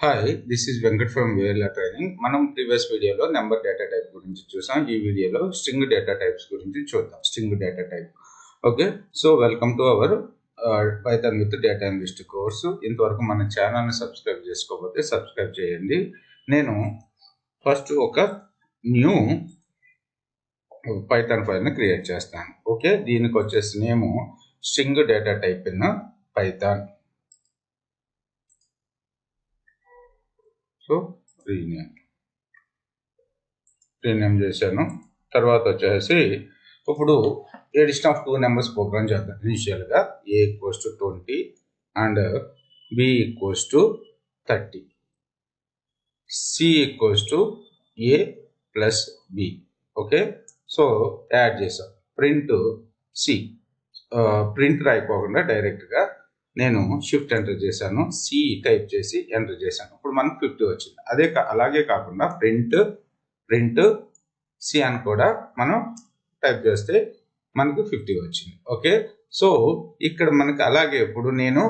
Hi, this is Venkat from వేర్లా training. మనం previous వీడియోలో నెంబర్ డేటా టైప్ గురించి చూసాం. ఈ వీడియోలో స్ట్రింగ్ డేటా టైప్స్ గురించి చూద్దాం. String data type. Okay, so welcome to our Python with data analyst course. ఇంతవరకు మన ఛానల్ని సబ్స్క్రైబ్ చేసుకోకపోతే సబ్స్క్రైబ్ చేయండి. నేను ఫస్ట్ ఒక న్యూ పైథాన్ ఫైల్ని క్రియేట్ చేస్తాను. ఓకే, దీనికి వచ్చేసి name string data type in Python. So rename చేశాను. తర్వాత వచ్చేసి ఇప్పుడు ఎడిషన్ ఆఫ్ 2 నెంబర్స్ ప్రోగ్రామ్ చేద్దాం. ఇనిషియల్గా a = 20 and b = 30, c = a plus b. Okay, so add చేసాం. ప్రింట్ సి, ప్రింట్ రాయిపోకుండా డైరెక్ట్గా నేను షిఫ్ట్ ఎంటర్ చేశాను, సి టైప్ చేసి ఎంటర్ చేశాను. ఇప్పుడు మనకు 50 వచ్చింది. అలాగే కాకుండా ప్రింట్ సి అని కూడా మనం టైప్ చేస్తే మనకు 50 వచ్చింది. ఓకే, సో ఇక్కడ మనకి అలాగే ఇప్పుడు నేను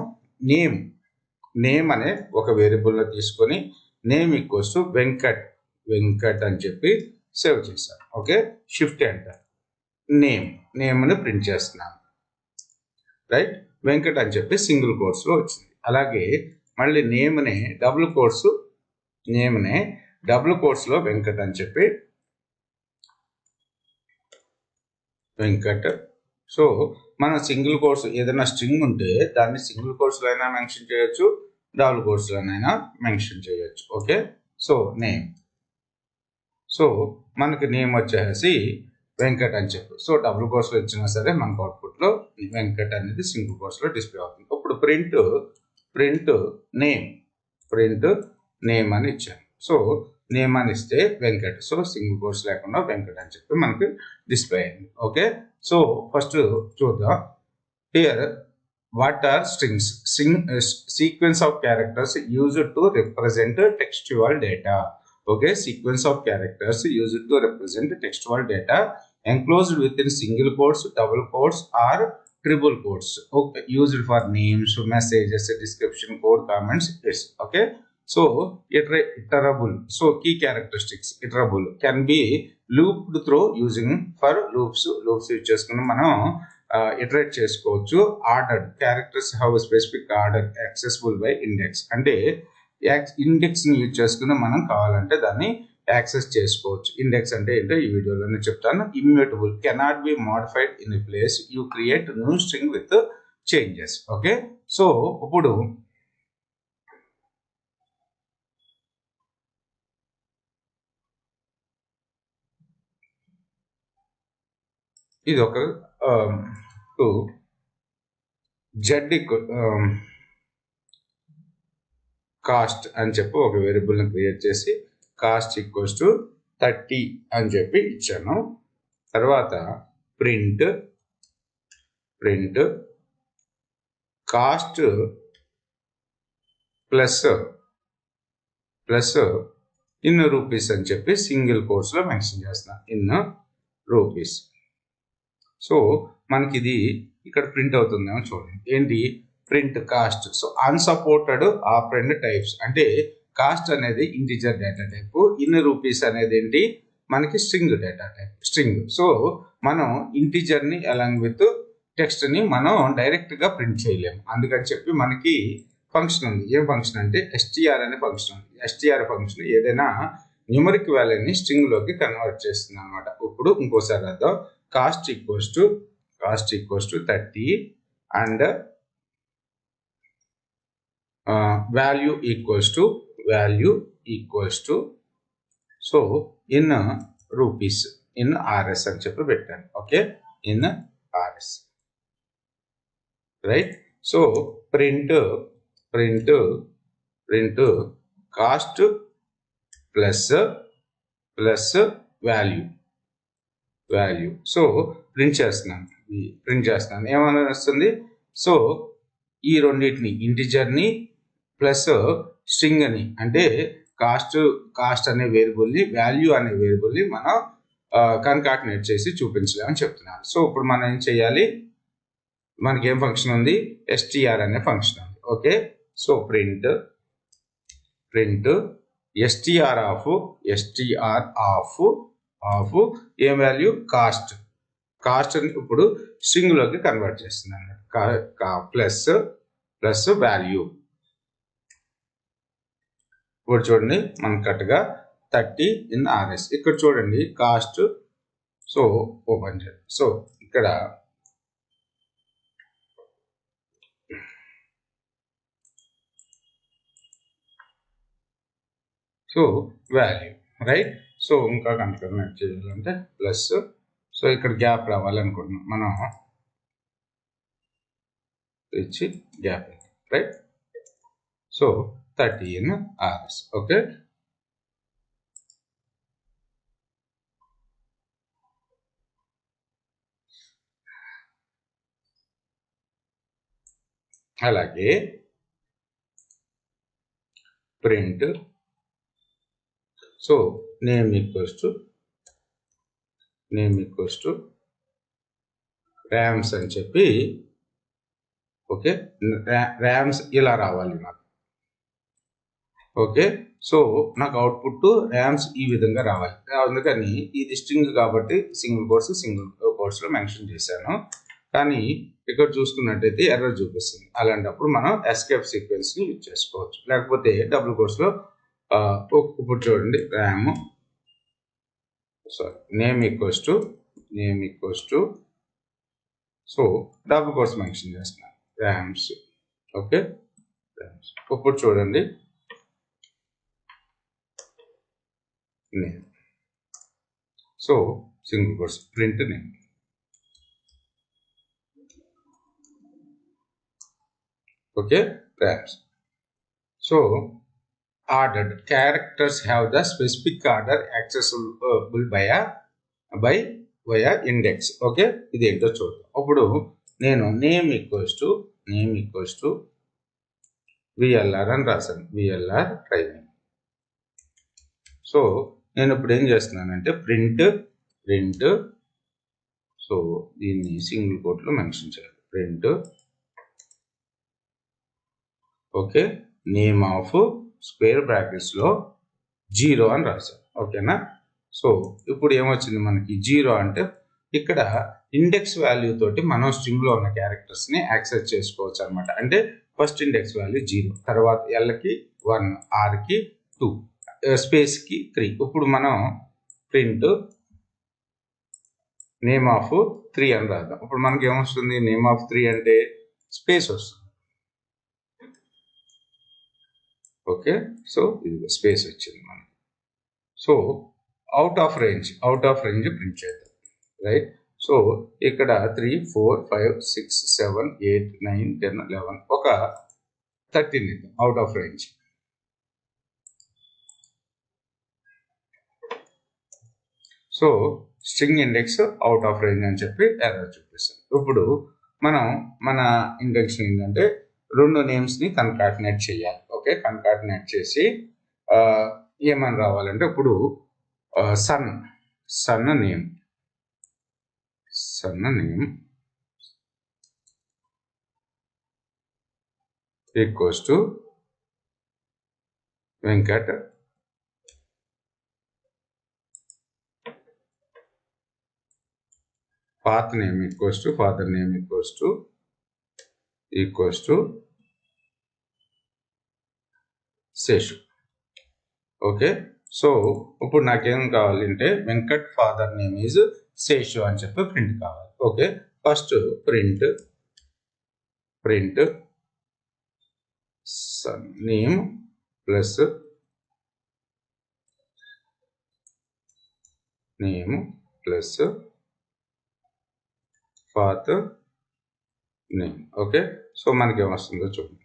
నేమ్ అనే ఒక వేరియబుల్లో తీసుకొని నేమ్ = వెంకట్ అని చెప్పి సేవ్ చేశాను. ఓకే, షిఫ్ట్ ఎంటర్, నేమ్ని ప్రింట్ చేస్తున్నాను. రైట్, వెంకట్ అని చెప్పి సింగిల్ కోట్స్లో వచ్చింది. అలాగే మళ్ళీ నేమ్నే డబుల్ కోట్స్లో వెంకట్ అని చెప్పి వెంకట్. సో మనం సింగిల్ కోట్స్ ఏదైనా స్ట్రింగ్ ఉంటే దాన్ని సింగిల్ కోట్స్లో అయినా మెన్షన్ చేయొచ్చు, డబుల్ కోట్స్లోనైనా మెన్షన్ చేయొచ్చు. ఓకే, సో నేమ్, సో మనకి నేమ్ వచ్చేసి వెంకట్ అని చెప్పి, సో డబుల్ కోట్స్లో ఇచ్చినా సరే మనకు అవుట్పుట్లో వెంకట్ అనేది సింగిల్ కోట్స్లో డిస్ప్లే అవుతుంది. ఇప్పుడు ప్రింట్ నేమ్ అని ఇచ్చాను. సో నేమ్ అని ఇస్తే వెంకట్, సో సింగిల్ కోట్స్ లేకుండా వెంకట్ అని చెప్పి మనకి డిస్ప్లే అయింది. ఓకే, సో ఫస్ట్ చూద్దాం. Here what are strings? Sequence of characters used to represent textual data. Okay, sequence of characters used to represent textual data enclosed within single quotes, double quotes or triple quotes. Okay, used for names, messages, description, code, comments. Yes. Okay, so iterable. So key characteristics iterable can be looped through using for loops use చేసుకుని మనం iterate చేసుకోవచ్చు. Ordered characters have specific order accessible by index. అంటే ఇండెక్స్ని use చేసుకుని మనం కావాలంటే దాన్ని access చేసుకోవచ్చు. Index అంటే ఏంటో ఈ వీడియోలోనే చెప్తాను. Immutable, cannot be modified in a place, you create new string with changes. Okay, so ఇప్పుడు ఇది ఒక జెడ్ కాస్ట్ అని చెప్పి ఒక వేరియబుల్ని క్రియేట్ చేసి కాస్ట్ = 30 అని చెప్పి ఇచ్చాను. తర్వాత print cost plus in rupees అని చెప్పి సింగిల్ కోట్స్లో మెన్షన్ చేస్తున్నాను, ఇన్ రూపీస్. సో మనకి ఇది ఇక్కడ ప్రింట్ అవుతుందేమో చూడండి. ఏంటి? Print cost. So unsupported ఆపరెండ్ types, అంటే కాస్ట్ అనేది integer data type, in rupees అనేది ఏంటి మనకి string data type, string. So మనం ఇంటిజర్ని అలాంగ్ విత్ టెక్స్ట్ని మనం డైరెక్ట్గా ప్రింట్ చేయలేము. అందుకని చెప్పి మనకి ఫంక్షన్ ఉంది. ఏం ఫంక్షన్ అంటే str అనే ఫంక్షన్ ఉంది. str ఫంక్షన్ ఏదైనా న్యూమరిక్ వాల్యూని స్ట్రింగ్లోకి కన్వర్ట్ చేస్తుంది అనమాట. ఇప్పుడు ఇంకోసారి అర్థం. Cost = 30 and value equals to so in rupees, in RS అని చెప్పి పెట్టాను. Okay, in RS. Right, so print cost plus value. So print చేస్తున్నాను ఏమని వస్తుంది? సో ఈ రెండింటిని ఇంటిజర్ని ప్లస్ స్ట్రింగ్ అని, అంటే కాస్ట్ అనే వేరియబుల్ని వాల్యూ అనే వేరియబుల్ని మనం కన్కాటినేట్ చేసి చూపించలేమని చెప్తున్నాను. సో ఇప్పుడు మనం ఏం చేయాలి? మనకి ఏం ఫంక్షన్ ఉంది? str అనే ఫంక్షన్ ఉంది. Okay, so print str of ఏం వాల్యూ కాస్ట్ అని ఇప్పుడు స్ట్రింగ్ లోకి కన్వర్ట్ చేస్తున్నాను ప్లస్ వాల్యూ. ఇప్పుడు చూడండి మనకు కరెక్ట్గా 30 ఇన్ RS. ఇక్కడ చూడండి కాస్ట్. సో ఓపెన్ చేయండి. సో ఇక్కడ సో వాల్యూ రైట్. సో ఇంకా కన్ఫర్మేట్ చేయాలంటే ప్లస్. సో ఇక్కడ గ్యాప్ రావాలనుకుంటున్నాం మనం ఇచ్చి gap right. So 30 in RS. Okay. అలాగే print so name equals to Rams అని చెప్పి ఓకే. ర్యామ్స్ ఇలా రావాలి నాకు. ఓకే. సో నాకు అవుట్పుట్ ర్యామ్స్ ఈ విధంగా రావాలి. అందుకని ఇది స్ట్రింగ్ కాబట్టి సింగిల్ కోట్స్లో మెన్షన్ చేశాను. కానీ ఇక్కడ చూసుకున్నట్టయితే ఎర్రర్ చూపిస్తుంది. అలాంటప్పుడు మనం ఎస్కేప్ సీక్వెన్స్ని యూజ్ చేసుకోవచ్చు. లేకపోతే డబుల్ కోట్స్లో ఇప్పుడు చూడండి name equals to so double quotes mention చేస్తున్నాను ర్యామ్స్. ఓకే. ఇప్పుడు చూడండి name. So single quotes print name. Okay. Rams. So ordered characters have the specific order accessible via index. Okay. ఇది ఏంటో చూద్దాం. అప్పుడు నేను నేమ్ ఈక్వల్స్ టు VLR అని రాశాను. VLR training. సో నేను ఇప్పుడు ఏం చేస్తున్నానంటే ప్రింట్ సో దీన్ని సింగిల్ కోట్లో మెన్షన్ చేయాలి. Print okay name of square బ్రాకెట్స్లో 0 అని రాశాను. ఓకేనా. సో ఇప్పుడు ఏమొచ్చింది మనకి 0 అంటే ఇక్కడ ఇండెక్స్ వాల్యూ తోటి మనం స్ట్రింగ్లో ఉన్న క్యారెక్టర్స్ని యాక్సెస్ చేసుకోవచ్చు అనమాట. అంటే ఫస్ట్ ఇండెక్స్ వాల్యూ 0, తర్వాత Lకి 1, Rకి 2, స్పేస్కి 3. ఇప్పుడు మనం ప్రింట్ నేమ్ ఆఫ్ 3 అని రాద్దాం. ఇప్పుడు మనకి ఏమొస్తుంది? నేమ్ ఆఫ్ 3 అంటే స్పేస్ వస్తుంది. ఓకే. సో ఇది స్పేస్ వచ్చింది మనకి. So out of range print చేద్దాం రైట్. సో ఇక్కడ 3, 4, 5, 6, 7, 8, 9, 10, 11 ఒక 13 ఇద్దాం out of range. So string index out of range అని చెప్పి ఎర్రర్ చూపిస్తాం. ఇప్పుడు మనం మన ఇంటెన్షన్ ఏంటంటే 2 నేమ్స్ని కన్కాటినేట్ చేయాలి. ఓకే. కన్కాటినేట్ చేసి ఏమని రావాలంటే ఇప్పుడు sun name equals to Venkat father name equals to Seshu. Okay. So ఇప్పుడు నాకేం కావాలంటే Venkat father name is Seshu అని చెప్పి ప్రింట్ కావాలి. Okay. First print sun name plus father name. Okay. So మనకి ఏమొస్తుందో చూడండి.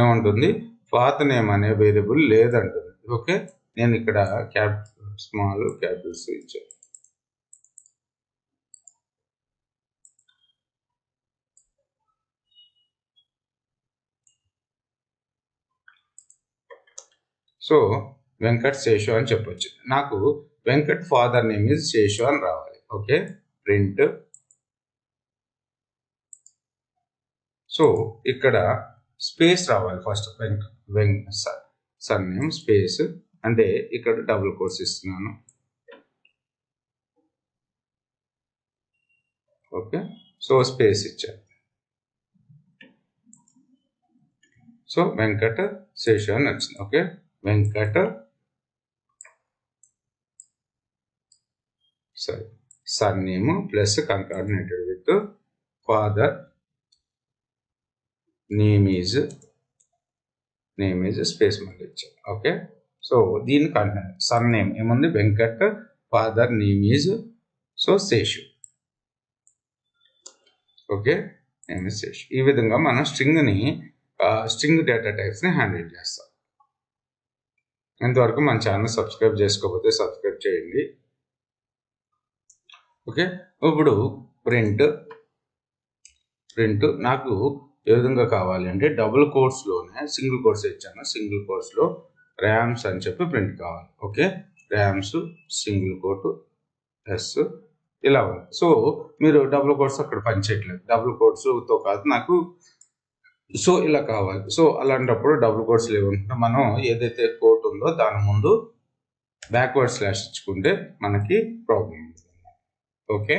ఏముంటుంది? ఫాదర్ నేమ్ అనే వేరియబుల్ లేదంటుంది. ఓకే. నేను ఇక్కడ స్మాల్ క్యాపిటల్స్ ఇచ్చాను. సో వెంకట్ శేషు అని చెప్పొచ్చు. నాకు Venkat father name is Seshu అని రావాలి. Okay, print. సో ఇక్కడ స్పేస్ రావాలి ఫస్ట్, సర్నేమ్ స్పేస్, అంటే ఇక్కడ డబుల్ కోట్స్ ఇస్తున్నాను. ఓకే, సో స్పేస్ ఇచ్చాను. సో వెంకట శేషు అని వచ్చింది. Okay, Venkata surname plus concatenated with father name is space మళ్ళీ ఇచ్చాను. ఓకే, సో దీని కంటెంట్ సర్నేమ్ ఏముంది, Venkat, father name is so Seshu. Okay, name is Seshu. ఈ విధంగా మనం స్ట్రింగ్ డేటా టైప్స్ని హ్యాండిల్ చేస్తాం. ఇంతవరకు మన ఛానల్ సబ్స్క్రైబ్ చేసుకోకపోతే సబ్స్క్రైబ్ చేయండి. ఓకే, ఇప్పుడు ప్రింట్ నాకు ఏ విధంగా కావాలి అంటే డబుల్ కోట్స్లోనే సింగిల్ కోట్స్ ఇచ్చాను. సింగిల్ కోట్స్లో ర్యామ్స్ అని చెప్పి ప్రింట్ కావాలి. Okay, Rams single quote s ఇలా ఉంది. సో మీరు డబుల్ కోట్స్ అక్కడ పనిచేయట్లేదు, డబుల్ కోట్స్తో కాదు నాకు, సో ఇలా కావాలి. సో అలాంటప్పుడు డబుల్ కోట్స్ లేవనుకుంటే మనం ఏదైతే కోట్ ఉందో దాని ముందు బ్యాక్వర్డ్ స్లాష్ ఇచ్చుకుంటే మనకి ప్రాబ్లం ఉంటుంది. ఓకే.